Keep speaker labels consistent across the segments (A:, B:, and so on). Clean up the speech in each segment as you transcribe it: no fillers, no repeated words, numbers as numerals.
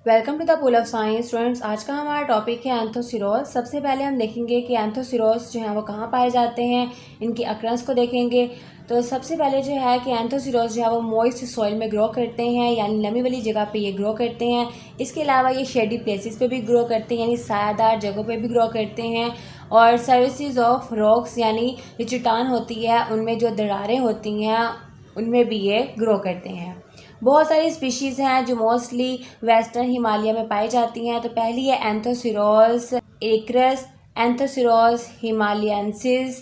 A: Welcome to the pool of science students. आज का हमारा टॉपिक है एंथोसिरोज। सबसे पहले हम देखेंगे कि एंथोसिरोज जो है वो कहाँ पाए जाते हैं, इनकी अक्रंस को देखेंगे। तो सबसे पहले जो है कि एंथोसिरोज जो है वो मॉइस्ट सॉइल में ग्रो करते हैं, यानी नमी वाली जगह पे ये ग्रो करते हैं। इसके अलावा ये शेडी प्लेसेस पे भी ग्रो करते हैं, यानी सायादार जगहों पे भी ग्रो करते हैं। और सर्विसेज ऑफ रॉक्स, यानी जो चट्टान होती है उनमें जो दरारें होती हैं उनमें भी ये ग्रो करते हैं। बहुत सारी स्पीशीज़ हैं जो मोस्टली वेस्टर्न हिमालय में पाई जाती हैं। तो पहली है एंथोसिरोस एक्रस, एंथोसिरोस हिमालयंसिस,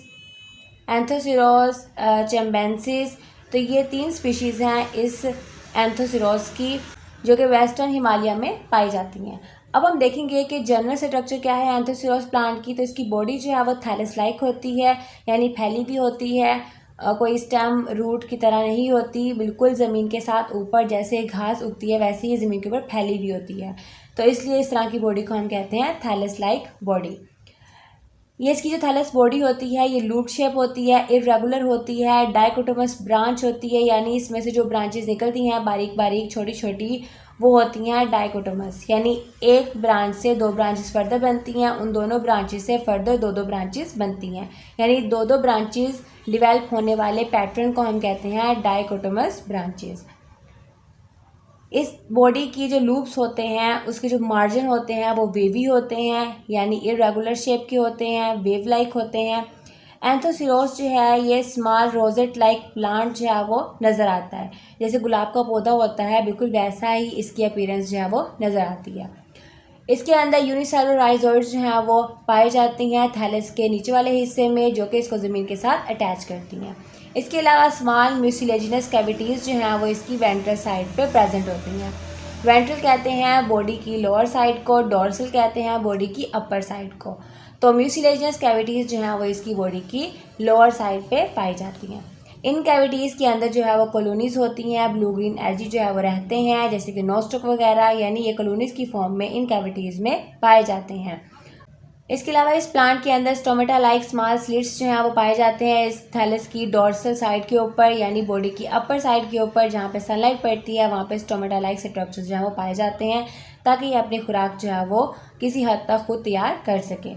A: एंथोसिरोस चैम्बेंसिस। तो ये 3 स्पीशीज़ हैं इस एंथोसिरोस की, जो कि वेस्टर्न हिमालय में पाई जाती हैं। अब हम देखेंगे कि जनरल स्ट्रक्चर क्या है एंथोसिरोस प्लांट की। तो इसकी बॉडी जो है वो थैलस लाइक होती है, यानी फैली भी होती है। कोई स्टेम रूट की तरह नहीं होती, बिल्कुल ज़मीन के साथ ऊपर जैसे घास उगती है वैसे ही ज़मीन के ऊपर फैली हुई होती है। तो इसलिए इस तरह की बॉडी को हम कहते हैं थैलस लाइक बॉडी। ये इसकी जो थैलस बॉडी होती है ये लूप शेप होती है, इरेगुलर होती है, डाइकोटोमस ब्रांच होती है, यानी इसमें से जो ब्रांचेस निकलती हैं बारीक बारीक छोटी छोटी वो होती हैं डाइकोटोमस, यानी एक ब्रांच से 2 ब्रांचेस फर्दर बनती हैं, उन दोनों ब्रांचेस से फर्दर 2 ब्रांचेस बनती हैं, यानी 2 ब्रांचेस डिवेल्प होने वाले पैटर्न को हम कहते हैं डाइकोटोमस ब्रांचेस। इस बॉडी की जो लूप्स होते हैं उसके जो मार्जिन होते हैं वो वेवी होते हैं, यानी इरेगुलर शेप के होते हैं, वेव लाइक होते हैं। एंथोसिरोस जो है ये स्मॉल रोजेट लाइक प्लांट जो है वो नज़र आता है, जैसे गुलाब का पौधा होता है बिल्कुल वैसा ही इसकी अपीयरेंस जो है वो नज़र आती है। इसके अंदर यूनिसेलुलर राइजोइड्स जो हैं वो पाई जाती हैं थैलस के नीचे वाले हिस्से में, जो कि इसको ज़मीन के साथ अटैच करती हैं। इसके अलावा स्मॉल म्यूसिलेजिनस कैविटीज़ जो हैं वो इसकी वेंट्रल साइड पे प्रेजेंट होती हैं। वेंट्रल कहते हैं बॉडी की लोअर साइड को, डोर्सल कहते हैं बॉडी की अपर साइड को। तो म्यूसिलेजिनस कैविटीज़ जो हैं वो इसकी बॉडी की लोअर साइड पे पाई जाती हैं। इन कैविटीज़ के अंदर जो है वो कॉलोनीज़ होती हैं, ब्लू ग्रीन एल्गी जो है वो रहते हैं, जैसे कि नोस्टॉक वगैरह, यानी ये कॉलोनीज़ की फॉर्म में इन कैविटीज़ में पाए जाते हैं। इसके अलावा इस प्लांट के अंदर स्टोमेटा लाइक स्मॉल स्लिट्स जो हैं वो पाए जाते हैं इस थैलस की डोर्सल साइड के ऊपर, यानी बॉडी की अपर साइड के ऊपर जहाँ पे सनलाइट पड़ती है वहाँ पे स्टोमेटा लाइक स्ट्रक्चर्स जो है वो पाए जाते हैं, ताकि ये अपनी खुराक जो है वो किसी हद तक खुद तैयार कर सके।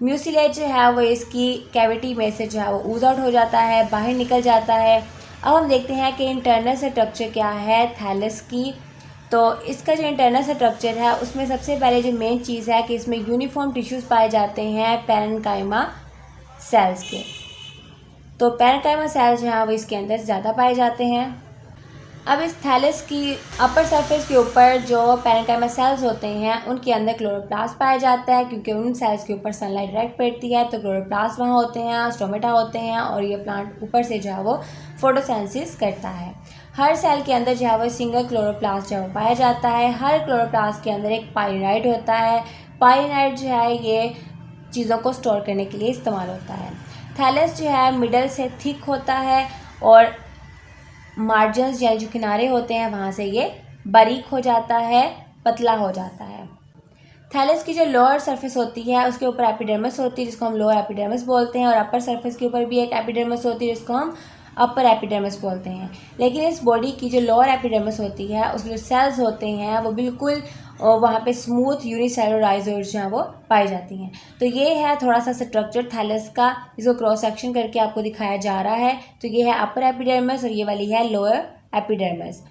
A: म्यूसिलेज जो है वो इसकी कैविटी में से जो है वो ऊज आउट हो जाता है, बाहर निकल जाता है। अब हम देखते हैं कि इंटरनल स्ट्रक्चर क्या है थैलस की। तो इसका जो इंटरनल स्ट्रक्चर है उसमें सबसे पहले जो मेन चीज़ है कि इसमें यूनिफॉर्म टिश्यूज़ पाए जाते हैं पैरेन्काइमा सेल्स के। तो पैरेन्काइमा सेल्स जो हैं वो इसके अंदर ज़्यादा पाए जाते हैं। अब इस थैलस की अपर सरफेस के ऊपर जो पैरेन्काइमा सेल्स होते हैं उनके अंदर क्लोरोप्लास्ट पाया जाता है, क्योंकि उन सेल्स के ऊपर सनलाइट डायरेक्ट पड़ती है तो क्लोरोप्लास्ट वहाँ होते हैं, स्टोमेटा होते हैं, और ये प्लांट ऊपर से जो है वो फोटोसेंसिस करता है। हर सेल के अंदर जो है वो सिंगल क्लोरोप्लास्ट जो है पाया जाता है। हर क्लोरोप्लास्ट के अंदर एक पाइलिनाइड होता है। पाइलिनाइड जो है ये चीज़ों को स्टोर करने के लिए इस्तेमाल होता है। थैलस जो है मिडल से थिक होता है और मार्जिन्स यानी जो किनारे होते हैं वहाँ से ये बारीक हो जाता है, पतला हो जाता है। थैलस की जो लोअर सरफेस होती है उसके ऊपर एपिडर्मिस होती है जिसको हम लोअर एपिडर्मिस बोलते हैं, और अपर सरफेस के ऊपर भी एक एपिडर्मिस होती है जिसको हम अपर एपिडर्मिस बोलते हैं। लेकिन इस बॉडी की जो लोअर एपिडर्मिस होती है उसके जो सेल्स होते हैं वो बिल्कुल वहाँ पे स्मूथ यूनिसेलुलर राइजोइड्स जो हैं वो पाई जाती हैं। तो ये है थोड़ा सा स्ट्रक्चर थैलस का, जिसको क्रॉस सेक्शन करके आपको दिखाया जा रहा है। तो ये है अपर एपिडर्मिस और ये वाली है लोअर एपिडर्मिस।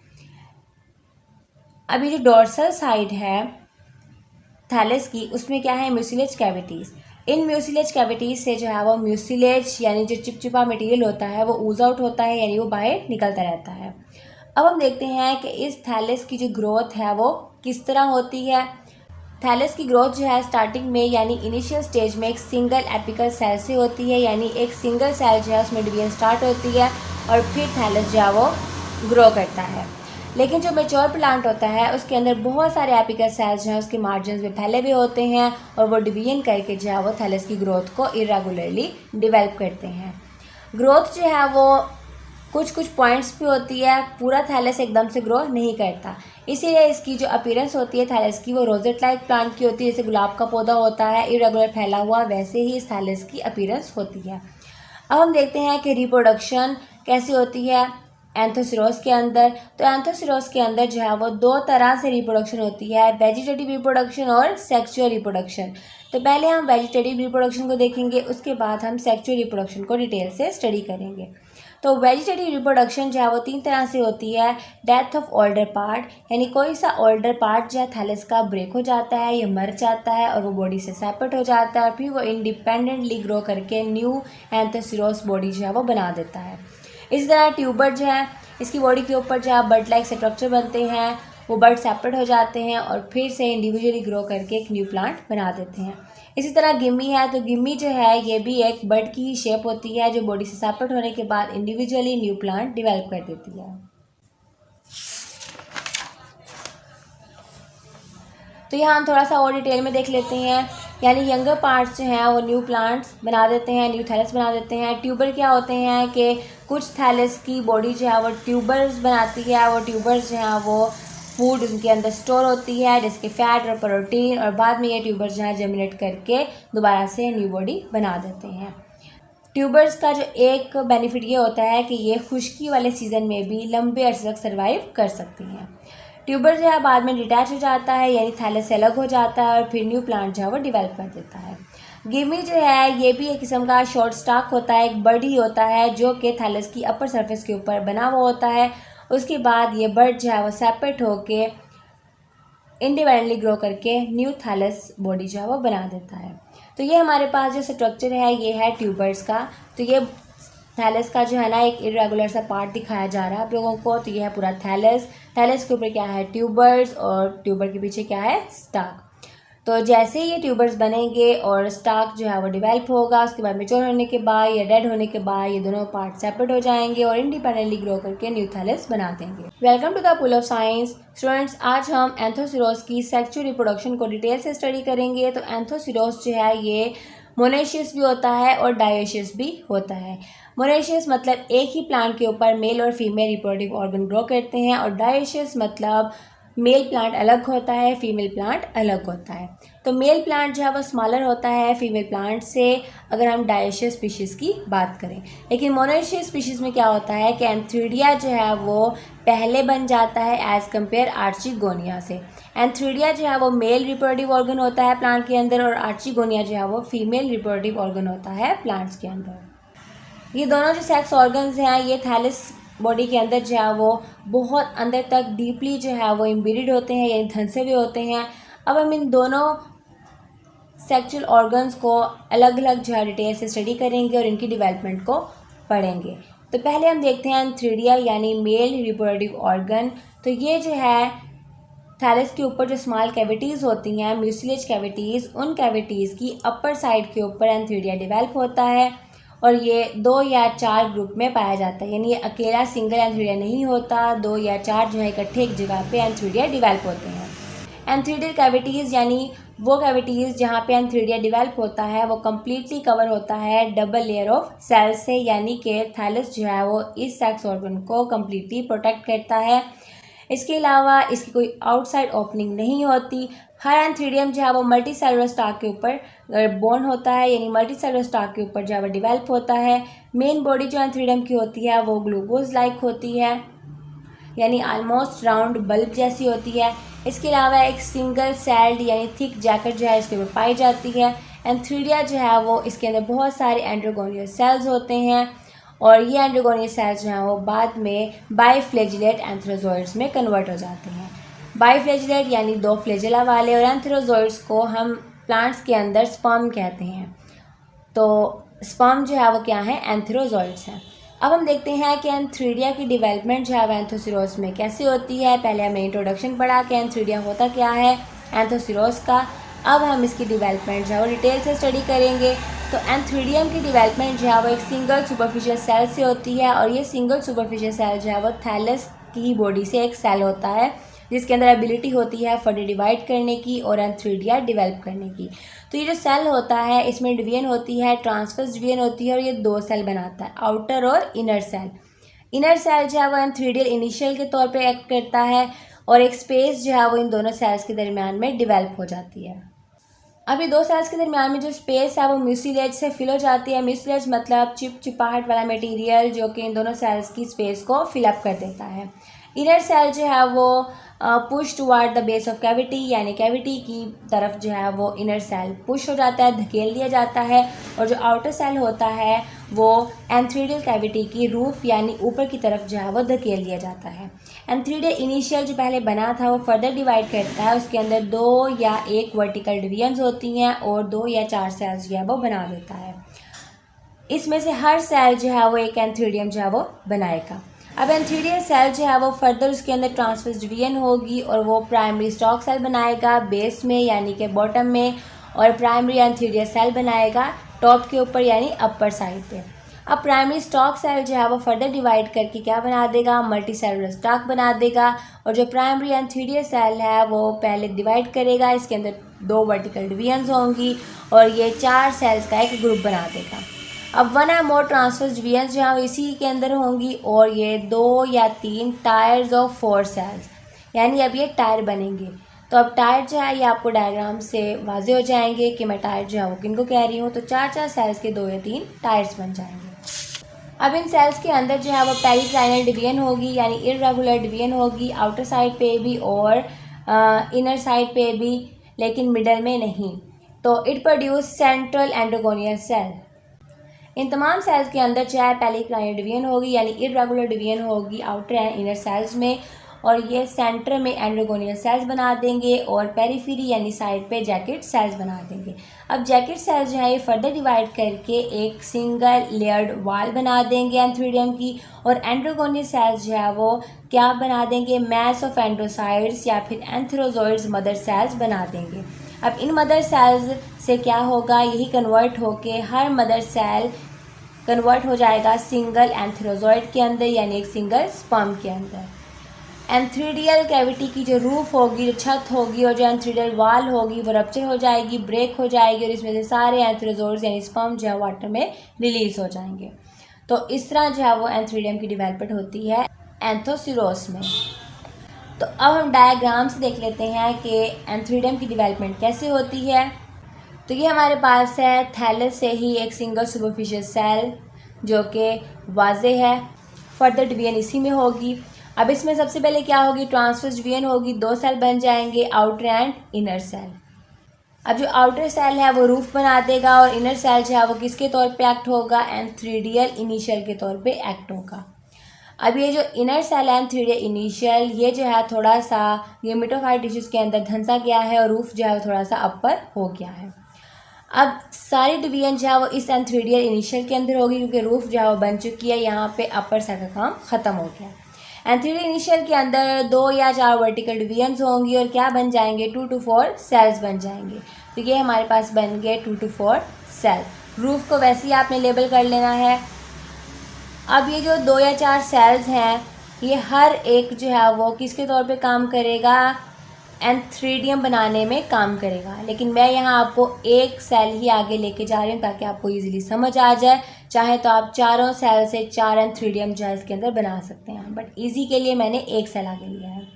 A: अभी जो डोर्सल साइड है थैलस की उसमें क्या है म्यूसिलेज कैविटीज़। इन म्यूसिलेज कैविटीज़ से जो है वो म्यूसिलेज यानी जो चिपचिपा मटेरियल होता है वो ऊज आउट होता है, यानी वो बाहर निकलता रहता है। अब हम देखते हैं कि इस थैलस की जो ग्रोथ है वो किस तरह होती है। थैलस की ग्रोथ जो है स्टार्टिंग में यानी इनिशियल स्टेज में एक सिंगल एपिकल सेल से होती है, यानी एक सिंगल सेल जो है उसमें डिवीजन स्टार्ट होती है और फिर थैलस जो है वो ग्रो करता है। लेकिन जो मैच्योर प्लांट होता है उसके अंदर बहुत सारे एपिकल सेल्स जो हैं उसके मार्जिन में फैले हुए होते हैं और वो डिवीजन करके जो है वो थैलस की ग्रोथ को इरेगुलरली डेवलप करते हैं। ग्रोथ जो है वो कुछ पॉइंट्स पे होती है, पूरा थैलस एकदम से ग्रो नहीं करता, इसीलिए इसकी जो अपीयरेंस होती है थैलस की वो रोजेट लाइक प्लांट की होती है, जैसे गुलाब का पौधा होता है इरेगुलर फैला हुआ, वैसे ही इस थैलस की अपीयरेंस होती है। अब हम देखते हैं कि रिप्रोडक्शन कैसी होती है। एंथोसिरोस के अंदर। तो एंथोसिरोस के अंदर जो है वो दो तरह से रिप्रोडक्शन होती है, वेजिटेटिव रिप्रोडक्शन और सेक्सुअल रिप्रोडक्शन। तो पहले हम वेजिटेटिव रिप्रोडक्शन को देखेंगे, उसके बाद हम सेक्सुअल रिप्रोडक्शन को डिटेल से स्टडी करेंगे। तो वेजिटेटिव रिप्रोडक्शन जो है वो 3 तरह से होती है। डेथ ऑफ ओल्डर पार्ट, यानी कोई सा ओल्डर पार्ट जो है थैलस का ब्रेक हो जाता है, ये मर जाता है और वो बॉडी से सेपरेट हो जाता है और फिर वो इंडिपेंडेंटली ग्रो करके न्यू एंथोसिरोस बॉडी जो है वो बना देता है। इसी तरह ट्यूबर जो है, इसकी बॉडी के ऊपर जो है बर्ड लाइक स्ट्रक्चर बनते हैं, वो बर्ड सेपरेट हो जाते हैं और फिर से इंडिविजुअली ग्रो करके एक न्यू प्लांट बना देते हैं। इसी तरह गिम्मी है, तो गिम्मी जो है ये भी एक बर्ड की ही शेप होती है जो बॉडी से सेपरेट होने के बाद इंडिविजुअली न्यू प्लांट डेवलप कर देती है। तो यहाँ हम थोड़ा सा और डिटेल में देख लेते हैं, यानी यंगर पार्ट्स जो हैं वो न्यू प्लांट्स बना देते हैं, न्यू थैलस बना देते हैं। ट्यूबर क्या होते हैं कि कुछ थैलस की बॉडी जो है वो ट्यूबर्स बनाती है, वो ट्यूबर्स जो हैं वो फूड उनके अंदर स्टोर होती है जैसे फैट और प्रोटीन, और बाद में ये ट्यूबर्स जो है जर्मिनेट करके दोबारा से न्यू बॉडी बना देते हैं। ट्यूबर्स का जो एक बेनिफिट ये होता है कि ये खुश्की वाले सीज़न में भी लंबे अरसे तक सर्वाइव कर सकती हैं। ट्यूबर जो है बाद में डिटैच हो जाता है, यानी थैलस से अलग हो जाता है और फिर न्यू प्लांट जो है वो डेवलप कर देता है। गिमी जो है ये भी एक किस्म का शॉर्ट स्टाक होता है, एक बर्ड ही होता है जो कि थैलस की अपर सरफेस के ऊपर बना हुआ होता है। उसके बाद ये बर्ड जो है वो सेपरेट होके इंडिपेंडेंटली ग्रो करके न्यू थैलस बॉडी जो है वो बना देता है। तो ये हमारे पास जो स्ट्रक्चर है ये है ट्यूबर्स का। तो ये थैलस का जो है ना एक इरेगुलर सा पार्ट दिखाया जा रहा है आप लोगों को। तो ये है पूरा थैलस, थैलस के ऊपर क्या है ट्यूबर्स और ट्यूबर के पीछे क्या है स्टाक। तो जैसे ये ट्यूबर्स बनेंगे और स्टाक जो है वो डेवलप होगा, उसके बाद मेच्योर होने के बाद या डेड होने के बाद ये दोनों पार्ट सेपरेट हो जाएंगे और इंडिपेंडेंटली ग्रो करके न्यू थैलस बना देंगे। Welcome to the pool of science students. आज हम एंथोसिरोस की सेक्सुअल रिप्रोडक्शन को डिटेल से स्टडी करेंगे। तो एंथोसिरोस जो है ये मोनेशियस भी होता है और डायोशियस भी होता है। मोनेशियस मतलब एक ही प्लांट के ऊपर मेल और फीमेल रिप्रोडक्टिव ऑर्गन ग्रो करते हैं, और डायोशियस मतलब मेल प्लांट अलग होता है, फीमेल प्लांट अलग होता है। तो मेल प्लांट जो है वो स्मॉलर होता है फीमेल प्लांट से, अगर हम डायोशियस स्पीशीज़ की बात करें। लेकिन मोनेशियस स्पीशीज़ में क्या होता है कि एंथ्रीडिया जो है वो पहले बन जाता है एज़ कम्पेयर आर्चिगोनिया से। एंथ्रीडिया जो है वो मेल रिप्रोडक्टिव ऑर्गन होता है प्लांट के अंदर, और आर्चिगोनिया जो है वो फीमेल रिप्रोडक्टिव ऑर्गन होता है प्लांट्स के अंदर। ये दोनों जो सेक्स ऑर्गन्स हैं ये थैलस बॉडी के अंदर जो है वो बहुत अंदर तक डीपली जो है वो एम्बेडेड होते हैं, यानी धंसे हुए होते हैं। अब हम इन दोनों सेक्सुअल ऑर्गन्स को अलग अलग जो है डिटेल से स्टडी करेंगे और इनकी डेवलपमेंट को पढ़ेंगे। तो पहले हम देखते हैं एंथ्रीडिया यानी मेल रिप्रोडक्टिव ऑर्गन। तो ये जो है थैलस के ऊपर जो स्मॉल कैविटीज़ होती हैं, म्यूसिलेज कैविटीज़, उन कैविटीज़ की अपर साइड के ऊपर एंथ्रीडिया डेवलप होता है और ये 2 या 4 ग्रुप में पाया जाता है, यानी ये अकेला सिंगल एंथ्रीडिया नहीं होता, 2 या 4 जो है इकट्ठे एक जगह पे एंथ्रीडिया डेवलप होते हैं। एंथ्रीडियल कैविटीज़ यानी वो कैविटीज़ जहाँ पे एंथ्रीडिया डेवलप होता है वो कम्प्लीटली कवर होता है डबल लेयर ऑफ सेल्स से, यानी कि थैलस जो है वो इस सेक्स ऑर्गन को कम्प्लीटली प्रोटेक्ट करता है। इसके अलावा इसकी कोई आउटसाइड ओपनिंग नहीं होती। हर एंथ्रीडियम जो है वो मल्टी सेलुलर स्टाक के ऊपर बोर्न होता है, यानी मल्टी सेलुलर स्टाक के ऊपर जो है वो डेवलप होता है। मेन बॉडी जो एंथ्रीडियम की होती है वो ग्लूकोज लाइक होती है, यानी आलमोस्ट राउंड बल्ब जैसी होती है। इसके अलावा एक सिंगल सेल्ड यानी थिक जैकेट जो है इसके ऊपर पाई जाती है। एंथ्रीडिया जो है वो इसके अंदर बहुत सारे एंड्रोगोनियल सेल्स होते हैं और ये एंड्रोगोनियल सेल्स जो हैं वो बाद में बाइफ्लेजिलेट एंथ्रोजोइड्स में कन्वर्ट हो जाते हैं। बाइफ्लेजिलेट यानी 2 फ्लेजिला वाले, और एंथ्रोजोइड्स को हम प्लांट्स के अंदर स्पर्म कहते हैं। तो स्पर्म जो है वो क्या है, एंथ्रोजोइड्स हैं। अब हम देखते हैं कि एंथ्रीडिया की डेवलपमेंट जो है एंथोसिरोस में कैसे होती है। पहले हमें इंट्रोडक्शन पढ़ा कि एंथ्रीडिया होता क्या है एंथोसिरोस का। अब हम इसकी डेवलपमेंट जो है वो डिटेल से स्टडी करेंगे। तो एंथ्रीडियम की डेवलपमेंट जो है वो एक सिंगल सुपरफिशियल सेल से होती है, और ये सिंगल सुपरफिशियल सेल जो है वो थैलस की बॉडी से एक सेल होता है जिसके अंदर एबिलिटी होती है फर्दर डिवाइड करने की और एंथ्रीडिया डेवलप करने की। तो ये जो सेल होता है इसमें डिवीजन होती है, ट्रांसवर्स डिवीजन होती है, और ये 2 सेल बनाता है, आउटर और इनर सेल। इनर सेल जो है वो एंथ्रीडियल इनिशियल के तौर पे एक्ट करता है और एक स्पेस जो है वो इन दोनों सेल्स के दरमियान में डेवलप हो जाती है। अब ये दो सेल्स के दरमियान में जो स्पेस है वो म्यूसिलेज से फिल हो जाती है। म्यूसिलेज मतलब चिपचिपाहट वाला मटेरियल जो कि इन दोनों सेल्स की स्पेस को फिलअप कर देता है। इनर सेल जो है वो push toward the base of cavity, यानी कैविटी की तरफ जो है वो इनर सेल पुश हो जाता है, धकेल दिया जाता है। और जो आउटर सेल होता है वो एंथ्रीडियल कैविटी की रूफ यानी ऊपर की तरफ जो है वो धकेल दिया जाता है। एंथ्रीडियल इनिशियल जो पहले बना था वो फर्दर डिवाइड करता है, उसके अंदर 2 या 1 वर्टिकल डिवीजन्स होती हैं और 2 या 4 सेल्स जो है वो बना देता है। इसमें से हर सेल जो है वो एक एंथ्रीडियम जो है वो बनाएगा। अब एंथ्रीडियल सेल जो है वो फर्दर उसके अंदर ट्रांसवर्स डिवीजन होगी और वो प्राइमरी स्टॉक सेल बनाएगा बेस में यानी कि बॉटम में, और प्राइमरी एंथ्रीडियल सेल बनाएगा टॉप के ऊपर यानी अपर साइड पे। अब प्राइमरी स्टॉक सेल जो है वो फर्दर डिवाइड करके क्या बना देगा, मल्टी सेलुलर स्टॉक बना देगा। और जो प्राइमरी एंथ्रीडियल सेल है वो पहले डिवाइड करेगा, इसके अंदर 2 वर्टिकल डिवीजन्स होंगी और ये 4 सेल्स का एक ग्रुप बना देगा। अब 1 या मोर ट्रांसवर्स डिवीजन्स जो है इसी के अंदर होंगी और ये 2 या 3 टायर्स ऑफ 4 सेल्स, यानी अब ये टायर बनेंगे। तो अब टायर जो है ये आपको डायग्राम से वाजे हो जाएंगे कि मैं टायर जो है वो किनको कह रही हूँ। तो 4 सेल्स के 2 या 3 टायर्स बन जाएंगे। अब इन सेल्स के अंदर जो है वो पेरिक्लाइनल डिवीजन होगी यानी इर्रेगुलर डिवीजन होगी, आउटर साइड पे भी और इनर साइड पे भी, लेकिन मिडल में नहीं। तो इट प्रोड्यूस सेंट्रल एंडोगोनियल सेल। इन तमाम सेल्स के अंदर चाहे पेरिक्लाइनल डिवीजन होगी यानी इर्रेगुलर डिवीजन होगी आउटर एंड इनर सेल्स में, और ये सेंटर में एंडोगोनियल सेल्स बना देंगे और पेरिफेरी यानी साइड पे जैकेट सेल्स बना देंगे। अब जैकेट सेल्स जो है ये फर्दर डिवाइड करके एक सिंगल लेयर्ड वॉल बना देंगे एंथ्रीडियम की, और एंडोगोनियल सेल्स जो है वो क्या बना देंगे, मैस ऑफ एंड्रोसाइड्स या फिर एंथ्रोजोइड्स मदर सेल्स बना देंगे। अब इन मदर सेल्स से क्या होगा, यही कन्वर्ट होके हर मदर सेल कन्वर्ट हो जाएगा सिंगल एंथ्रोजोइड के अंदर यानी एक सिंगल स्पर्म के अंदर। एंथ्रीडियल कैविटी की जो रूफ होगी, जो छत होगी और जो एंथ्रीडियल वॉल होगी वो रप्चर हो जाएगी, ब्रेक हो जाएगी और इसमें से सारे एंथ्रोजोइड्स यानी स्पर्म जो है वाटर में रिलीज हो जाएंगे। तो इस तरह जो है वो एंथ्रीडियम की डेवलपमेंट होती है एंथोसिरोस में। तो अब हम डायग्राम से देख लेते हैं कि एंथ्रीडियम की डेवलपमेंट कैसे होती है। तो ये हमारे पास है थैलस से ही एक सिंगल सुपरफिशियल सेल जो कि वाजे है, फर्दर डिवीजन इसी में होगी। अब इसमें सबसे पहले क्या होगी, ट्रांसवर्स डिवीजन होगी, 2 सेल बन जाएंगे आउटर एंड इनर सेल। अब जो आउटर सेल है वो रूफ बना देगा और इनर सेल जो है वो किसके तौर पे एक्ट होगा, एंथ्रीडियल इनिशियल के तौर पे एक्ट होगा। अब ये जो इनर सेल है एंथ्रीडियल इनिशियल, ये जो है थोड़ा सा गेमेटोफाइट टिश्यूज के अंदर धंसा गया है और रूफ जो है वो थोड़ा सा अपर हो गया है। अब सारी डिवीजन जो है वो इस एंथ्रीडियल इनिशियल के अंदर होगी क्योंकि रूफ जो है वो बन चुकी है, यहाँ पे अपर सेल का काम ख़त्म हो गया। एंथ्रीडियल इनिशियल के अंदर 2 या 4 वर्टिकल डिवीजन्स होंगी और क्या बन जाएंगे, 2 to 4 सेल्स बन जाएंगे। तो ये हमारे पास बन गए 2 to 4 सेल। रूफ को वैसे ही आपने लेबल कर लेना है। अब ये जो 2 या 4 सेल्स हैं ये हर एक जो है वो किसके तौर पे काम करेगा, एंथ्रीडियम बनाने में काम करेगा। लेकिन मैं यहाँ आपको एक सेल ही आगे लेके जा रही हूँ ताकि आपको इजीली समझ आ जाए। चाहे तो आप चारों सेल से 4 एंथ्रीडियम जो है इसके अंदर बना सकते हैं, बट इजी के लिए मैंने एक सेल आगे लिया है।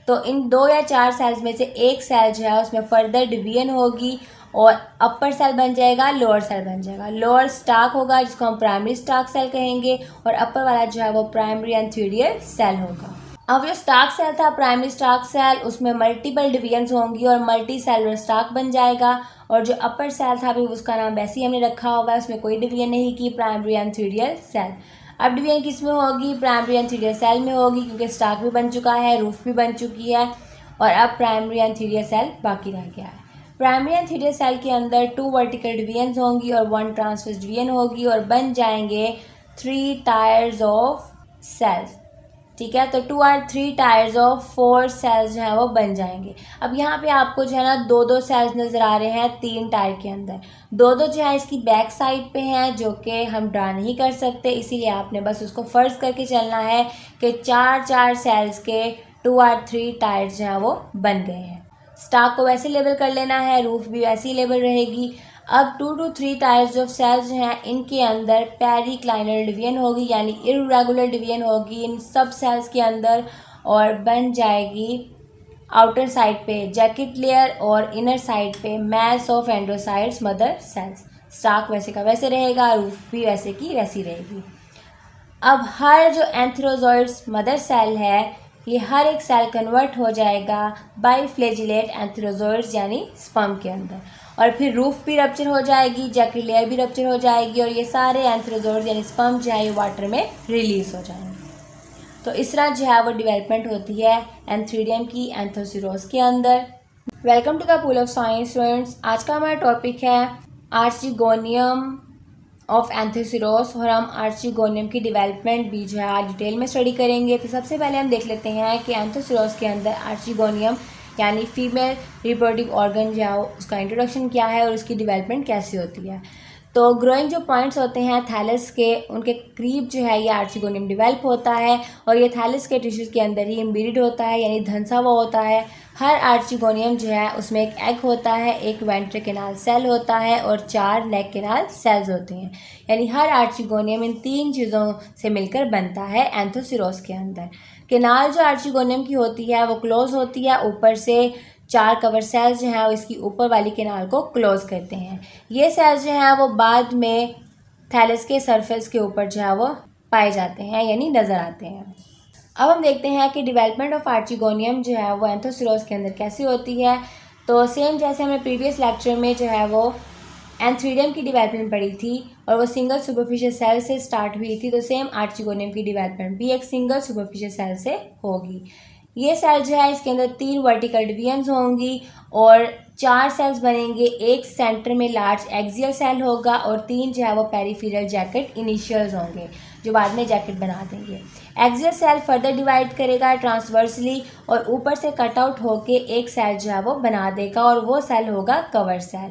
A: तो इन 2 या 4 सेल्स में से एक सेल जो है उसमें फर्दर डिवीजन होगी और अपर सेल बन जाएगा, लोअर सेल बन जाएगा। लोअर स्टॉक होगा जिसको हम प्राइमरी स्टॉक सेल कहेंगे और अपर वाला जो है वो प्राइमरी एंथ्रीडियल सेल होगा। अब जो स्टॉक सेल था प्राइमरी स्टॉक सेल, उसमें मल्टीपल डिवीजन्स होंगी और मल्टी सेलुलर स्टॉक बन जाएगा। और जो अपर सेल था अभी उसका नाम वैसे ही हमने रखा हुआ है, उसमें कोई डिवीजन नहीं की, प्राइमरी एंथ्रीडियल सेल। अब डिवीजन किस में होगी, प्राइमरी एंथ्रीडियल सेल में होगी क्योंकि स्टॉक भी बन चुका है, रूफ भी बन चुकी है और अब प्राइमरी एंथ्रीडियल सेल बाकी रह गया है। प्राइमरी एंथ्रीडियल सेल के अंदर 2 वर्टिकल डिवीजन्स होंगी और 1 ट्रांसवर्स डिवीजन होगी और बन जाएंगे 3 टायर्स ऑफ सेल्स। ठीक है, तो 2 और 3 टायर्स ऑफ 4 सेल्स जो है वो बन जाएंगे। अब यहाँ पे आपको जो है ना 2-2 सेल्स नज़र आ रहे हैं 3 टायर के अंदर। 2-2 जो है इसकी बैक साइड पे हैं जो कि हम ड्रा नहीं कर सकते, इसीलिए आपने बस उसको फ़र्ज़ करके चलना है कि 4-4 सेल्स के 2 और 3 टायर्स जो हैं वो बन गए हैं। स्टॉक को वैसे लेबल कर लेना है, रूफ भी वैसी लेबल रहेगी। अब 2 to 3 टायर्स ऑफ सेल्स जो हैं इनके अंदर पेरिक्लाइनल डिवीजन होगी यानी इर्रेगुलर डिवीजन होगी इन सब सेल्स के अंदर और बन जाएगी आउटर साइड पे जैकेट लेयर और इनर साइड पे mass of androcytes mother cells. Stalk वैसे का वैसे रहेगा, रूफ भी वैसे की वैसी रहेगी। अब हर जो एंथ्रोजोइड्स मदर सेल है, ये हर एक सेल कन्वर्ट हो जाएगा बाईफ्लैजिलेट एंथ्रोजोइड्स यानी स्पर्म के अंदर, और फिर रूफ भी रप्चर हो जाएगी, जैकेट लेयर भी रप्चर हो जाएगी, और ये सारे एंथ्रोजोइड्स यानी स्पर्म जो है ये वाटर में रिलीज हो जाएंगे। तो इस तरह जो है वो डेवलपमेंट होती है एंथ्रीडियम की एंथोसिरोस के अंदर। Welcome to the pool of science students. आज का हमारा टॉपिक है आर्चिगोनियम ऑफ एंथोसिरोस, और हम आर्चिगोनियम की डेवलपमेंट भी जो है आज डिटेल में स्टडी करेंगे। तो सबसे पहले हम देख लेते हैं कि एंथोसिरोस के अंदर आर्चिगोनियम यानी फीमेल रिप्रोडक्टिव ऑर्गन जो है उसका इंट्रोडक्शन क्या है और उसकी डेवलपमेंट कैसे होती है। तो ग्रोइंग जो पॉइंट्स होते हैं थैलस के, उनके करीब जो है ये आर्चिगोनियम डेवलप होता है, और ये थैलस के टिश्यूज़ के अंदर ही एम्बेडेड होता है यानी धंसा हुआ होता है। हर आर्चिगोनियम जो है उसमें एक एग होता है, एक वेंट्रिकल सेल होता है और 4 नेक कैनाल सेल्स होते हैं। यानी हर आर्चिगोनियम इन 3 चीज़ों से मिलकर बनता है एंथोसिरोस के अंदर। केनाल जो आर्चिगोनियम की होती है वो क्लोज होती है, ऊपर से 4 कवर सेल्स जो हैं वो इसकी ऊपर वाली केनाल को क्लोज करते हैं। ये सेल्स जो हैं वो बाद में थैलस के सरफेस के ऊपर जो है वो पाए जाते हैं यानी नज़र आते हैं। अब हम देखते हैं कि डेवलपमेंट ऑफ आर्चिगोनियम जो है वो एंथोसिरोस के अंदर कैसे होती है। तो सेम जैसे हमने प्रीवियस लेक्चर में जो है वो एंथ्रीडियम की डेवलपमेंट पढ़ी थी और वो सिंगल सुपरफिशियल सेल से स्टार्ट हुई थी, तो सेम आर्चिगोनियम की डेवलपमेंट भी एक सिंगल सुपरफिशियल सेल से होगी। ये सेल जो है इसके अंदर 3 वर्टिकल डिवीजन्स होंगी और 4 सेल्स बनेंगे। एक सेंटर में लार्ज एक्सियल सेल होगा और 3 जो है वो पेरिफेरल जैकेट इनिशियल्स होंगे जो बाद में जैकेट बना देंगे। एक्सियल सेल फर्दर डिवाइड करेगा ट्रांसवर्सली और ऊपर से कट आउट होके एक सेल जो है वो बना देगा और वो सेल होगा कवर सेल।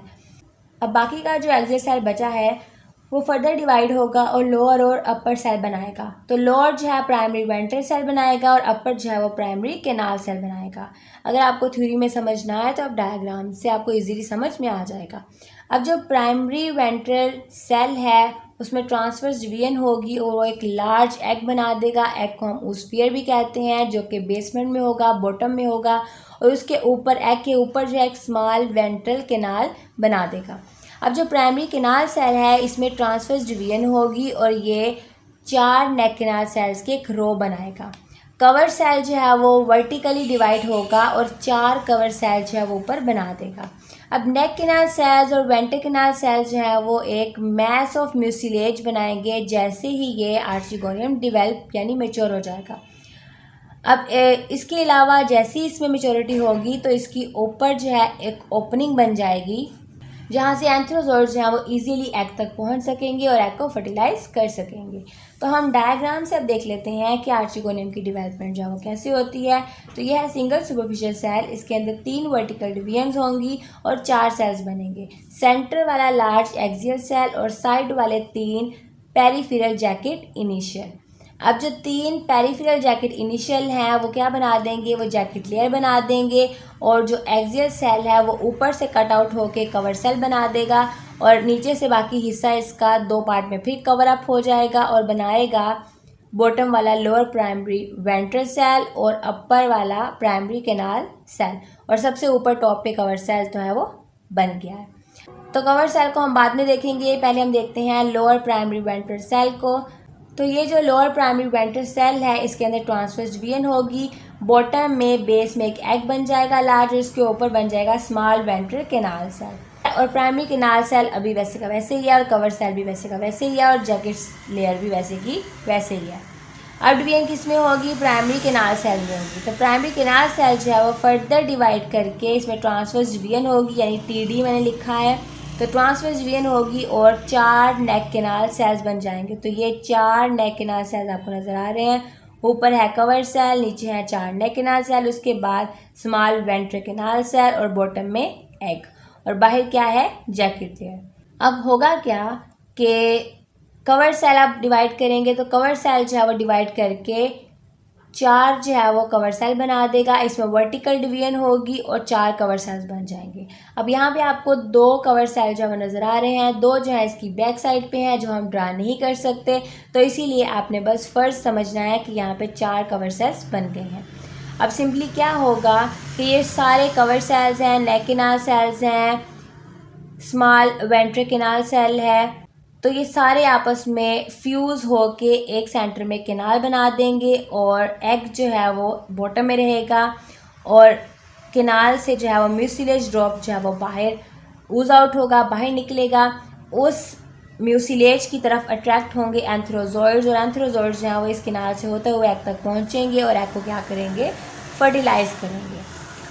A: अब बाकी का जो एक्सियल सेल बचा है वो फर्दर डिवाइड होगा और लोअर और अपर सेल बनाएगा। तो लोअर जो है प्राइमरी वेंट्रल सेल बनाएगा और अपर जो है वो प्राइमरी केनाल सेल बनाएगा। अगर आपको थ्योरी में समझना है तो आप डायग्राम से आपको इजीली समझ में आ जाएगा। अब जो प्राइमरी वेंट्रल सेल है उसमें ट्रांसवर्स डिवीजन होगी और वो एक लार्ज एग बना देगा। एग को हम ओस्फियर भी कहते हैं, जो कि बेसमेंट में होगा, बॉटम में होगा, और उसके ऊपर एग के ऊपर जो है एक स्मॉल वेंट्रल केनाल बना देगा। अब जो प्राइमरी केनाल सेल है इसमें ट्रांसवर्स डिवीजन होगी और ये 4 नेक केनाल सेल्स की एक रो बनाएगा। कवर सेल जो है वो वर्टिकली डिवाइड होगा और 4 कवर सेल जो है वो ऊपर बना देगा। अब नेक केनाल सेल्स और वेंट्रल केनाल सेल्स जो है वो एक मैस ऑफ म्यूसिलेज बनाएंगे जैसे ही ये आर्चिगोनियम डिवेल्प यानी मेच्योर हो जाएगा। अब इसके अलावा जैसे ही इसमें मेच्योरिटी होगी तो इसकी ऊपर जो है एक ओपनिंग बन जाएगी जहाँ से एंथ्रोजोइड्स जो हैं वो इजीली एग तक पहुँच सकेंगे और एग को फर्टिलाइज कर सकेंगे। तो हम डायग्राम से अब देख लेते हैं कि आर्चिगोनियम की डेवलपमेंट जो है वो कैसे होती है। तो यह है सिंगल सुपरफिशियल सेल, इसके अंदर 3 वर्टिकल डिवीजन्स होंगी और 4 सेल्स बनेंगे। सेंटर वाला लार्ज एक्सियल सेल और साइड वाले 3 पेरिफेरल जैकेट इनिशियल। अब जो 3 पेरिफेरल जैकेट इनिशियल हैं वो क्या बना देंगे, वो जैकेट लेयर बना देंगे और जो एक्सियल सेल है वो ऊपर से कट आउट होके कवर सेल बना देगा और नीचे से बाकी हिस्सा इसका 2 पार्ट में फिर कवर अप हो जाएगा और बनाएगा बॉटम वाला लोअर प्राइमरी वेंट्रल सेल और अपर वाला प्राइमरी केनाल सेल, और सबसे ऊपर टॉप पे कवर सेल तो है वो बन गया है। तो कवर सेल को हम बाद में देखेंगे, पहले हम देखते हैं लोअर प्राइमरी वेंट्रल सेल को। तो ये जो लोअर प्राइमरी वेंट्रल सेल है इसके अंदर ट्रांसवर्स डिवीजन होगी, बॉटम में बेस में एक एग बन जाएगा लार्ज और इसके ऊपर बन जाएगा स्मॉल वेंट्रल केनाल सेल, और प्राइमरी केनाल सेल अभी वैसे का वैसे ही है और कवर सेल भी वैसे का वैसे ही है और जैकेट लेयर भी वैसे की वैसे ही है। अब डिवीजन किस में होगी, प्राइमरी केनाल सेल में होगी। तो प्राइमरी केनाल सेल जो है वो फर्दर डिवाइड करके इसमें ट्रांसवर्स डिवीजन होगी यानी TD मैंने लिखा है। तो ट्रांसवर्स डिवीजन होगी और 4 नेक केनाल सेल्स बन जाएंगे। तो ये 4 नेक केनाल सेल्स आपको नज़र आ रहे हैं, ऊपर है कवर सेल, नीचे है 4 नेक केनाल सेल, उसके बाद स्मॉल वेंट्रल केनाल सेल और बॉटम में एग, और बाहर क्या है जैकेट लेयर। अब होगा क्या कि कवर सेल आप डिवाइड करेंगे तो कवर सेल जो है वो डिवाइड करके 4 जो है वो कवर सेल बना देगा, इसमें वर्टिकल डिवीजन होगी और 4 कवर सेल्स बन जाएंगे। अब यहाँ पे आपको 2 कवर सेल जो है नज़र आ रहे हैं, 2 जो है इसकी बैक साइड पे हैं जो हम ड्रा नहीं कर सकते, तो इसीलिए आपने बस फर्स्ट समझना है कि यहाँ पे 4 कवर सेल्स बन गए हैं। अब सिंपली क्या होगा कि ये सारे कवर सेल्स हैं, नेक कैनाल सेल्स हैं, स्मॉल वेंट्रिकल सेल है, तो ये सारे आपस में फ्यूज़ होके एक सेंटर में कैनाल बना देंगे और एग जो है वो बॉटम में रहेगा और कैनाल से जो है वो म्यूसिलेज ड्रॉप जो है वो बाहर ऊज आउट होगा, बाहर निकलेगा। उस म्यूसिलेज की तरफ अट्रैक्ट होंगे एंथ्रोजोइड्स और एंथ्रोजोइड्स जो है वो इस कैनाल से होते हुए एग तक पहुंचेंगे और एग को क्या करेंगे, फर्टिलाइज करेंगे।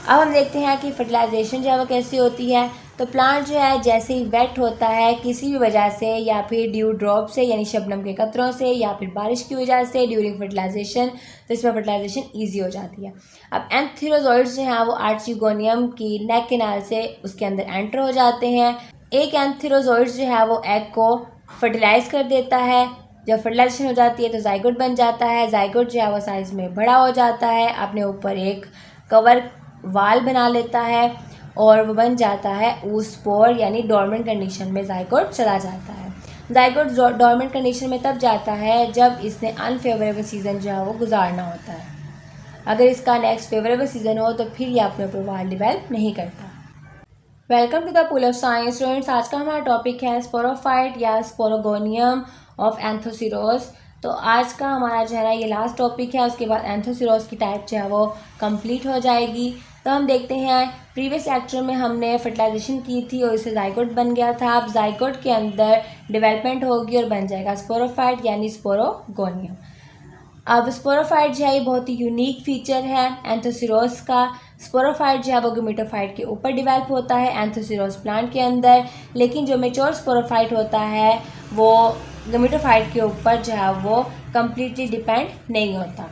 A: अब हम देखते हैं कि फर्टिलाइजेशन जो है वो कैसी होती है। तो प्लांट जो है जैसे ही वेट होता है किसी भी वजह से, या फिर ड्यू ड्रॉप से यानी शबनम के कतरों से, या फिर बारिश की वजह से ड्यूरिंग फर्टिलाइजेशन, तो इसमें फर्टिलाइजेशन ईजी हो जाती है। अब एंथ्रोजोइड्स जो हैं वो आर्चिगोनियम की नेक कैनाल से उसके अंदर एंटर हो जाते हैं। एक एंथ्रोजोइड्स जो है वो एग को फर्टिलाइज कर देता है। जब फर्टिलाइजेशन हो जाती है तो जाइगोट बन जाता है। जाइगोट जो है वो साइज़ में बड़ा हो जाता है, अपने ऊपर एक कवर वाल बना लेता है और वो बन जाता है oospore, यानी डोर्मेंट कंडीशन में जाइगोट चला जाता है। जाइगोट डोर्मेंट कंडीशन में तब जाता है जब इसने अनफेवरेबल सीज़न जो है वो गुजारना होता है। अगर इसका नेक्स्ट फेवरेबल सीज़न हो तो फिर ये अपने ऊपर वाल डिवेल्प नहीं करता। Welcome to the pool of science students. आज का हमारा टॉपिक है स्पोरोफाइट या स्पोरोगोनियम ऑफ एंथोसिरोस। तो आज का हमारा जो है ना ये लास्ट टॉपिक है, उसके बाद एंथोसिरोस की टाइप जो है वो कंप्लीट हो जाएगी। तो हम देखते हैं प्रीवियस लेक्चर में हमने फर्टिलाइजेशन की थी और इससे जाइगोट बन गया था। अब जाइगोट के अंदर डेवलपमेंट होगी और बन जाएगा स्पोरोफाइट यानी स्पोरोगोनियम। अब स्पोरोफाइट जो है ये बहुत ही यूनिक फीचर है एंथोसिरोस का। स्पोरोफाइट जो है वो गमीटोफाइट के ऊपर डेवलप होता है एंथोसिरोस प्लांट के अंदर, लेकिन जो मेच्योर स्पोरोफाइट होता है वो गमीटोफाइट के ऊपर जो है वो कम्प्लीटली डिपेंड नहीं होता।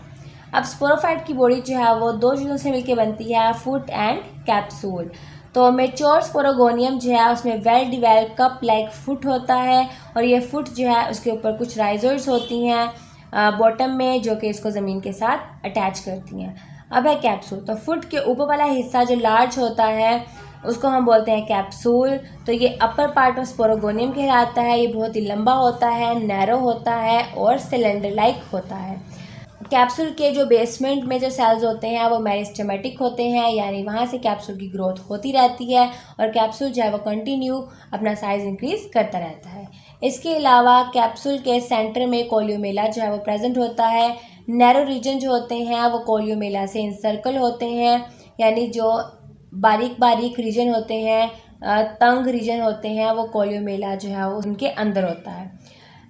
A: अब स्पोरोफाइट की बॉडी जो है वो दो चीज़ों से मिलकर बनती है, फुट एंड कैप्सूल। तो मेच्योर स्पोरोगोनियम जो है उसमें well develop cup like foot होता है और ये फुट जो है उसके ऊपर कुछ राइजर्स होती हैं बॉटम में जो कि इसको ज़मीन के साथ अटैच करती हैं। अब है कैप्सूल। तो फुट के ऊपर वाला हिस्सा जो लार्ज होता है उसको हम बोलते हैं कैप्सूल। तो ये अपर पार्ट ऑफ स्पोरोगोनियम कहलाता है। ये बहुत ही लंबा होता है, नैरो होता है और सिलेंडर लाइक होता है। कैप्सूल के जो बेसमेंट में जो सेल्स होते हैं वो मेरिस्टेमेटिक होते हैं, यानी वहाँ से कैप्सूल की ग्रोथ होती रहती है और कैप्सूल जो है वो कंटिन्यू अपना साइज़ इंक्रीज करता रहता है। इसके अलावा कैप्सूल के सेंटर में कोलियोमेला जो है वो प्रेजेंट होता है। नैरो रीजन जो होते हैं वो कोलियोमेला से इंसर्कल होते हैं, यानी जो बारीक बारीक रीजन होते हैं, तंग रीजन होते हैं, वो कोलियोमेला जो है वो उनके अंदर होता है।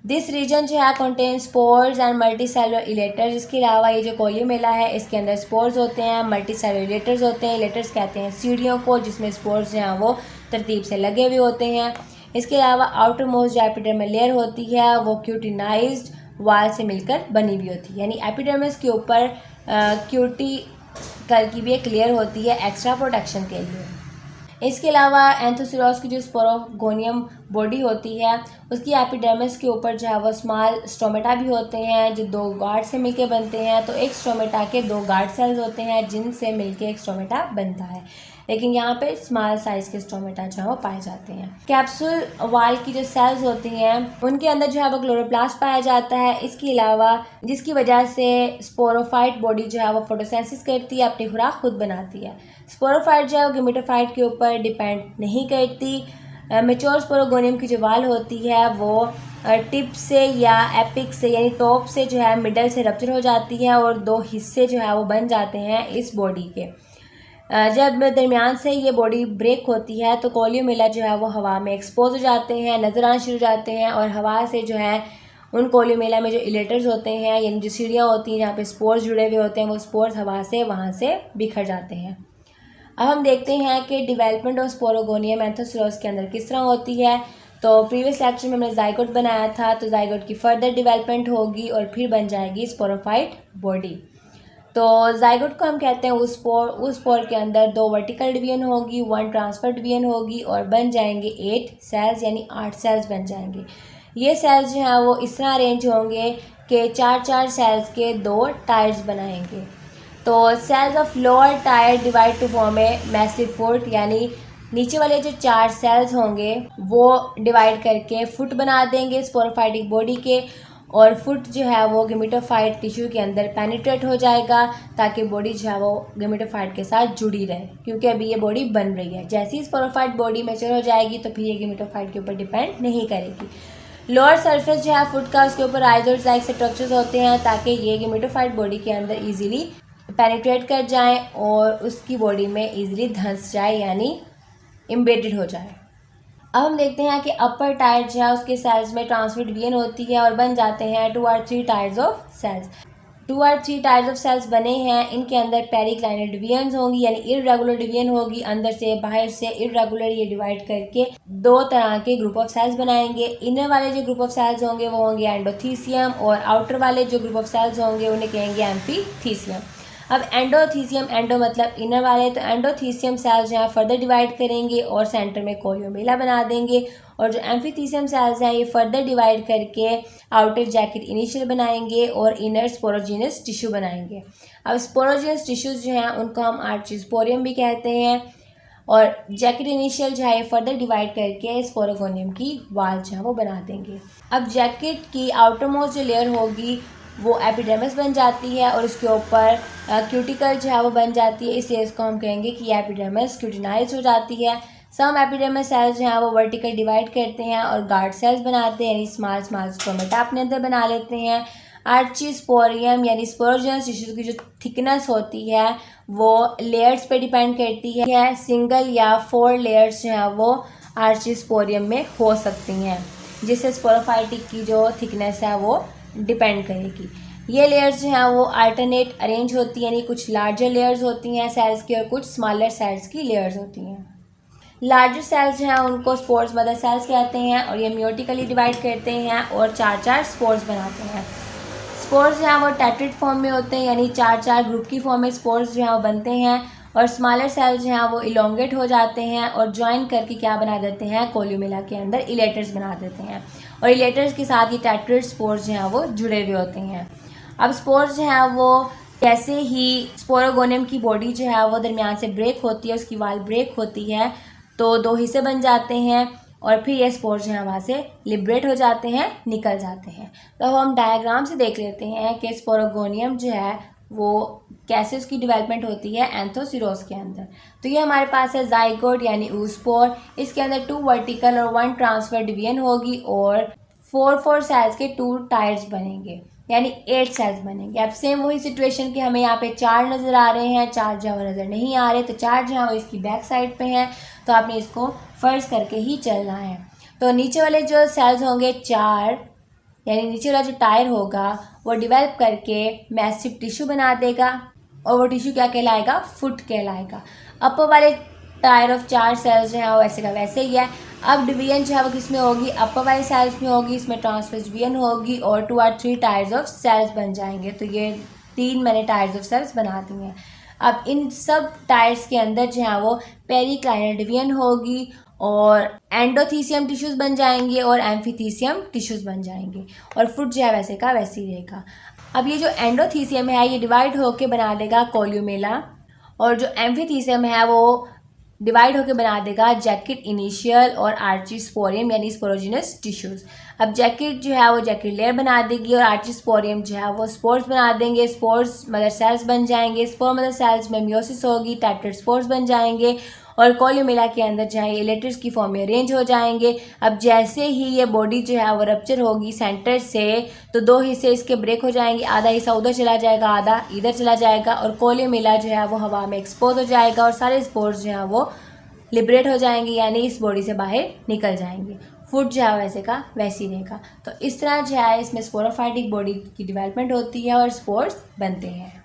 A: दिस रीजन जो है contain spores and multi cellular इलेटर्स। इसके अलावा ये जो कोलियोमेला है इसके अंदर स्पोर्स होते हैं, मल्टी सेलुलर इलेटर्स होते हैं। इलेटर्स कहते हैं सीढ़ियों को जिसमें स्पोर्स जो हैं वो तरतीब से लगे हुए होते हैं। इसके अलावा आउटर मोस्ट जो एपिडर्मल लेयर होती है वो क्यूटिनाइज्ड वाल से मिलकर बनी हुई होती है, यानी एपिडर्मिस के ऊपर क्यूटिकल की भी एक लेयर होती है एक्स्ट्रा प्रोटेक्शन के लिए। इसके अलावा एंथोसिरोस की जो स्पोरोगोनियम बॉडी होती है उसकी एपिडर्मिस के ऊपर जो है वो स्मॉल स्टोमेटा भी होते हैं जो दो गार्ड से मिलके बनते हैं। तो एक स्टोमेटा के दो गार्ड सेल्स होते हैं जिनसे मिलके एक स्टोमेटा बनता है, लेकिन यहाँ पे स्मॉल साइज के स्टोमेटा जो है वो पाए जाते हैं। कैप्सूल वाल की जो सेल्स होती हैं उनके अंदर जो है वो क्लोरोप्लास्ट पाया जाता है। इसके अलावा जिसकी वजह से स्पोरोफाइट बॉडी जो है वो फोटोसिंथेसिस करती है, अपनी खुराक खुद बनाती है। स्पोरोफाइट जो है वो गमीटोफाइट के ऊपर डिपेंड नहीं करती। मेच्योर स्पोरोगोनियम की जो वाल होती है वो टिप से या एपिक से यानी टॉप से जो है मिडल से रप्चर हो जाती है और दो हिस्से जो है वो बन जाते हैं इस बॉडी के। जब दरमियान से ये बॉडी ब्रेक होती है तो कोलियोमेला जो है वो हवा में एक्सपोज हो जाते हैं, नज़र आना शुरू हो जाते हैं और हवा से जो है उन कोलियोमेला में जो इलेटर्स होते हैं यानी जो सीढ़ियाँ होती हैं जहाँ पे स्पोर्स जुड़े हुए होते हैं वो स्पोर्स हवा से वहाँ से बिखर जाते हैं। अब हम देखते हैं कि डेवलपमेंट ऑफ स्पोरोगोनियम एंथोसिरोस के अंदर किस तरह होती है। तो प्रीवियस लेक्चर में हमने जाइगोट बनाया था, तो जाइगोट की फर्दर डेवलपमेंट होगी और फिर बन जाएगी स्पोरोफाइट बॉडी। तो जाइगोट को हम कहते हैं उस स्पोर के अंदर दो वर्टिकल डिवीजन होगी, वन ट्रांसफर डिवीजन होगी और बन जाएंगे 8 सेल्स यानी 8 सेल्स बन जाएंगे। ये सेल्स जो हैं वो इस तरह अरेंज होंगे कि 4-4 सेल्स के 2 टायर्स बनाएंगे। तो cells of lower tier divide to form a massive foot, यानी नीचे वाले जो 4 सेल्स होंगे वो डिवाइड करके फुट बना देंगे स्पोरोफाइटिक बॉडी के और फुट जो है वो गेमेटोफाइट टिश्यू के अंदर पेनिट्रेट हो जाएगा ताकि बॉडी जो है वो गेमेटोफाइट के साथ जुड़ी रहे, क्योंकि अभी ये बॉडी बन रही है। जैसे ही स्पोरोफाइट बॉडी मैच्योर हो जाएगी तो फिर ये गेमेटोफाइट के ऊपर डिपेंड नहीं करेगी। लोअर सरफेस जो है फुट का, उसके ऊपर राइजोइड्स लाइक स्ट्रक्चर्स होते हैं ताकि ये गेमेटोफाइट बॉडी के अंदर ईजिली पेनिट्रेट कर जाएँ और उसकी बॉडी में ईजिली धंस जाए, यानी एम्बेडेड हो जाए। अब हम देखते हैं कि अपर टायर जो है उसके सेल्स में ट्रांसफर डिवीजन होती है और बन जाते हैं 2 और 3 टायर्स ऑफ सेल्स। 2 और 3 टायर्स ऑफ सेल्स बने हैं, इनके अंदर पेरिक्लाइनल डिवीजन होंगी, यानी इरेगुलर डिवीजन होगी, अंदर से बाहर से इरेगुलर ये डिवाइड करके 2 तरह के ग्रुप ऑफ सेल्स बनाएंगे। इनर वाले जो ग्रुप ऑफ सेल्स होंगे वो होंगे एंडोथीसियम, और आउटर वाले जो ग्रुप ऑफ सेल्स होंगे उन्हें कहेंगे एम्फीथीसियम। अब एंडोथीसियम, एंडो मतलब इनर वाले, तो एंडोथीसियम सेल्स जो है फर्दर डिवाइड करेंगे और सेंटर में कोलियोमेला बना देंगे, और जो एम्फीथीसियम सेल्स हैं ये फर्दर डिवाइड करके आउटर जैकेट इनिशियल बनाएंगे और इनर स्पोरोजिनस टिश्यू बनाएंगे। अब स्पोरोजिनस टिश्यूज जो हैं उनको हम आर्चिस्पोरियम भी कहते हैं, और जैकेट इनिशियल जो है ये फर्दर डिवाइड करके स्पोरोगोनियम की वाल जो है वो बना देंगे। अब जैकेट की आउटर मोस्ट जो लेयर होगी वो एपिडर्मिस बन जाती है और उसके ऊपर क्यूटिकल जो है वो बन जाती है, इसलिए इसको हम कहेंगे कि एपिडर्मिस क्यूटिनाइज हो जाती है। सम एपिडर्मिस सेल्स जो हैं वो वर्टिकल डिवाइड करते हैं और गार्ड सेल्स बनाते हैं, यानी स्मॉल स्मॉल स्टोमेटा अपने अंदर बना लेते हैं। आर्चिस्पोरियम यानी स्पोरोजिनस टिश्यूज की जो थिकनेस होती है वो लेयर्स पे डिपेंड करती है। सिंगल या 4 लेयर्स जो हैं वो आर्चिस्पोरियम में हो सकती हैं, जिससे स्पोरोफाइटिक की जो थिकनेस है वो डिपेंड करेगी। ये लेयर्स जो हैं वो अल्टरनेट अरेंज होती हैं, यानी कुछ लार्जर लेयर्स होती हैं सेल्स की और कुछ स्मॉलर सेल्स की लेयर्स होती हैं। लार्जर सेल्स जो हैं उनको स्पोर्स मदर सेल्स कहते हैं और ये म्योटिकली डिवाइड करते हैं और 4-4 स्पोर्स बनाते हैं। स्पोर्स जो हैं वो टेट्रिड फॉर्म में होते हैं, यानी 4-4 ग्रुप की फॉर्म में स्पोर्स जो हैं वो बनते हैं, और स्मॉलर सेल्स जो हैं वो इलोंगेट हो जाते हैं और ज्वाइन करके क्या बना देते हैं, कोलियोमेला के अंदर इलेटर्स बना देते हैं, और इलेटर्स के साथ ये टेट्रिड स्पोर्स जो हैं वो जुड़े हुए होते हैं। अब स्पोर्स जो हैं वो जैसे ही स्पोरोगोनियम की बॉडी जो है वो दरमियान से ब्रेक होती है, उसकी वाल ब्रेक होती है, तो 2 हिस्से बन जाते हैं और फिर ये स्पोर्स जो हैं वहाँ से लिबरेट हो जाते हैं, निकल जाते हैं। तो हम डायग्राम से देख लेते हैं कि स्पोरोगोनियम जो है वो कैसे उसकी डेवलपमेंट होती है एंथोसिरोस के अंदर। तो ये हमारे पास है जाइगोट यानी oospore, इसके अंदर 2 वर्टिकल और 1 ट्रांसफर डिवीजन होगी और 4 सेल्स के 2 टायर्स बनेंगे, यानी 8 सेल्स बनेंगे। अब सेम वही सिचुएशन कि हमें यहाँ पे 4 नज़र आ रहे हैं, 4 जो है नज़र नहीं आ रहे, तो 4 जो है वो इसकी बैक साइड पे हैं, तो आपने इसको फर्ज करके ही चलना है। तो नीचे वाले जो सेल्स होंगे 4, यानी नीचे वाला जो टायर होगा वो डिवेल्प करके मैसिव टिश्यू बना देगा और वो टिश्यू क्या कहलाएगा, फुट कहलाएगा। अपर वाले टायर ऑफ 4 सेल्स जो है वो वैसे का वैसे ही है। अब डिवीजन जो है वो किस में होगी, अपर वाले सेल्स में होगी, इसमें ट्रांसवर्स डिवीजन होगी और 2 और 3 टायर्स ऑफ सेल्स बन जाएंगे। तो ये 3 मैंने टायर्स ऑफ सेल्स बना दी हैं। अब इन सब टायर्स के अंदर जो है वो पेरिक्लाइनल डिवीजन होगी और एंडोथीसियम टिश्यूज़ बन जाएंगे और एम्फीथीसियम टिश्यूज़ बन जाएंगे, और फुट जो है वैसे का वैसे ही रहेगा। अब ये जो एंडोथीसियम है ये डिवाइड होके बना देगा कोलियोमेला, और जो एम्फीथीसियम है वो डिवाइड होकर बना देगा जैकेट इनिशियल और आर्चिस्पोरियम यानी स्पोरोजिनस टिश्यूज़। अब जैकेट जो है वो जैकेट लेयर बना देगी और आर्चिस्पोरियम जो है वो स्पोर्स बना देंगे, स्पोर्स मदर सेल्स बन जाएंगे, स्पोर मदर सेल्स में मियोसिस होगी, टेट्रिड स्पोर्स बन जाएंगे और कोलियोमेला के अंदर जो है ये लेटर्स की फॉर्म में अरेंज हो जाएंगे। अब जैसे ही ये बॉडी जो है वो रप्चर होगी सेंटर से, तो 2 हिस्से इसके ब्रेक हो जाएंगे, आधा हिस्सा उधर चला जाएगा, आधा इधर चला जाएगा, और कोलियोमेला जो है वो हवा में एक्सपोज हो जाएगा और सारे स्पोर्स जो हैं वो लिबरेट हो जाएंगे, यानी इस बॉडी से बाहर निकल जाएंगे। फुट जो है वैसे का वैसे ही रहेगा। तो इस तरह जो है इसमें स्पोरोफाइटिक बॉडी की डेवलपमेंट होती है और स्पोर्स बनते हैं।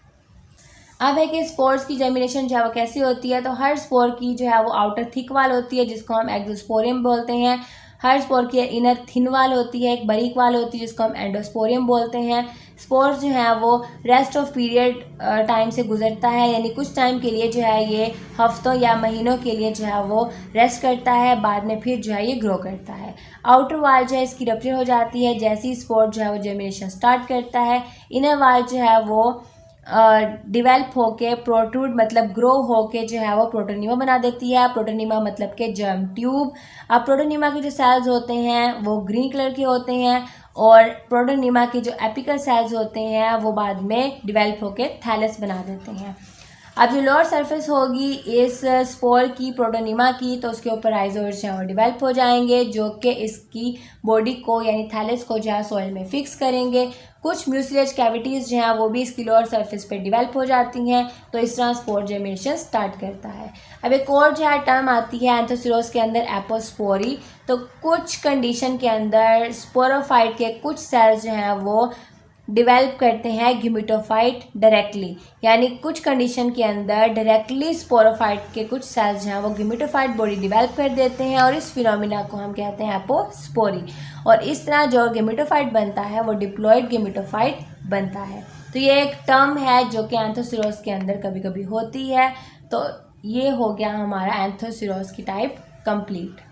A: अब है कि स्पोर्स की जर्मिनेशन जो है वो कैसी होती है, तो हर स्पोर की जो है वो आउटर थिक वाल होती है जिसको हम एक्सोस्पोरियम बोलते हैं। हर स्पोर की इनर थिन वाल होती है, एक बारीक वाल होती है जिसको हम एंडोस्पोरियम बोलते हैं। स्पोर्स जो है वो रेस्ट ऑफ पीरियड टाइम से गुजरता है, यानी कुछ टाइम के लिए जो है ये हफ्तों या महीनों के लिए जो है वो रेस्ट करता है, बाद में फिर जो है ये ग्रो करता है। आउटर वाल जो है इसकी रप्चर हो जाती है जैसे ही स्पोर जो है वो जर्मिनेशन स्टार्ट करता है। इनर वाल जो है वो डिवेल्प होके प्रोट्रूड मतलब ग्रो होके जो है वो प्रोटोनिमा बना देती है। प्रोटोनिमा मतलब के जर्म ट्यूब। अब प्रोटोनिमा के जो सेल्स होते हैं वो ग्रीन कलर के होते हैं और प्रोटोनीमा की जो एपिकल सेल्स होते हैं वो बाद में डिवेल्प होकर थैलस बना देते हैं। अब जो लोअर सरफेस होगी इस स्पोर की, प्रोटोनीमा की, तो उसके ऊपर राइजोइड्स जो है वो डिवेल्प हो जाएंगे जो कि इसकी बॉडी को यानी थैलस को जो है सॉइल में फिक्स करेंगे। कुछ म्यूसिलेज कैविटीज़ जो हैं वो भी इसकी लोअर सरफेस पे डिवेल्प हो जाती हैं, तो इस तरह स्पोर जर्मिनेशन स्टार्ट करता है। अब एक और जो है टर्म आती है एंथोसिरोस के अंदर, एपोस्पोरी। तो कुछ कंडीशन के अंदर स्पोरोफाइट के कुछ सेल्स जो हैं वो डिवेल्प करते हैं ग्यूमेटोफाइट डायरेक्टली, यानी कुछ कंडीशन के अंदर डायरेक्टली स्पोरोफाइट के कुछ सेल्स हैं वो ग्यूमेटोफाइट बॉडी डिवेल्प कर देते हैं और इस फिनोमिना को हम कहते हैं एपोस्पोरी। और इस तरह जो ग्यूमेटोफाइट बनता है वो डिप्लॉयड ग्यूमेटोफाइट बनता है। तो ये एक टर्म है जो कि एंथोसिरोस के अंदर कभी कभी होती है। तो ये हो गया हमारा एंथोसिरोस की टाइप कंप्लीट।